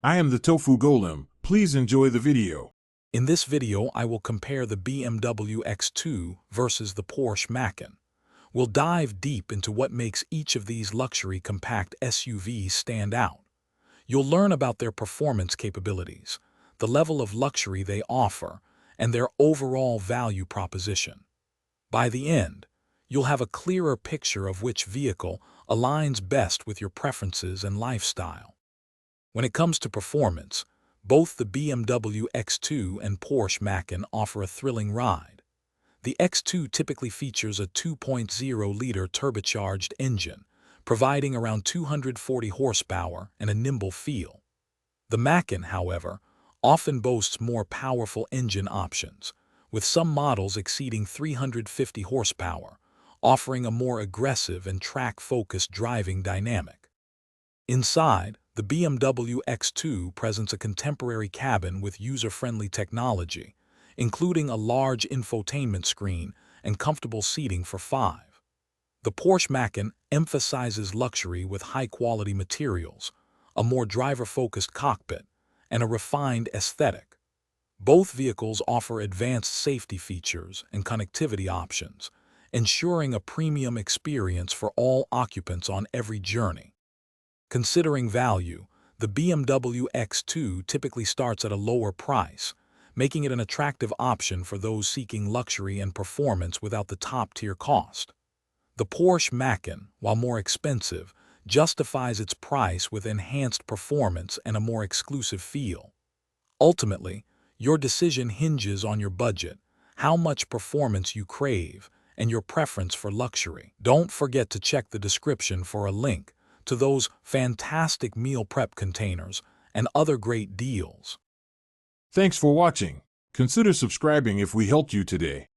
I am the Tofu Golem. Please enjoy the video. In this video, I will compare the BMW X2 versus the Porsche Macan. We'll dive deep into what makes each of these luxury compact SUVs stand out. You'll learn about their performance capabilities, the level of luxury they offer, and their overall value proposition. By the end, you'll have a clearer picture of which vehicle aligns best with your preferences and lifestyle. When it comes to performance, both the BMW X2 and Porsche Macan offer a thrilling ride. The X2 typically features a 2.0-liter turbocharged engine, providing around 240 horsepower and a nimble feel. The Macan, however, often boasts more powerful engine options, with some models exceeding 350 horsepower, offering a more aggressive and track-focused driving dynamic. Inside, the BMW X2 presents a contemporary cabin with user-friendly technology, including a large infotainment screen and comfortable seating for 5. The Porsche Macan emphasizes luxury with high-quality materials, a more driver-focused cockpit, and a refined aesthetic. Both vehicles offer advanced safety features and connectivity options, ensuring a premium experience for all occupants on every journey. Considering value, the BMW X2 typically starts at a lower price, making it an attractive option for those seeking luxury and performance without the top-tier cost. The Porsche Macan, while more expensive, justifies its price with enhanced performance and a more exclusive feel. Ultimately, your decision hinges on your budget, how much performance you crave, and your preference for luxury. Don't forget to check the description for a link to those fantastic meal prep containers and other great deals. Thanks for watching. Consider subscribing if we helped you today.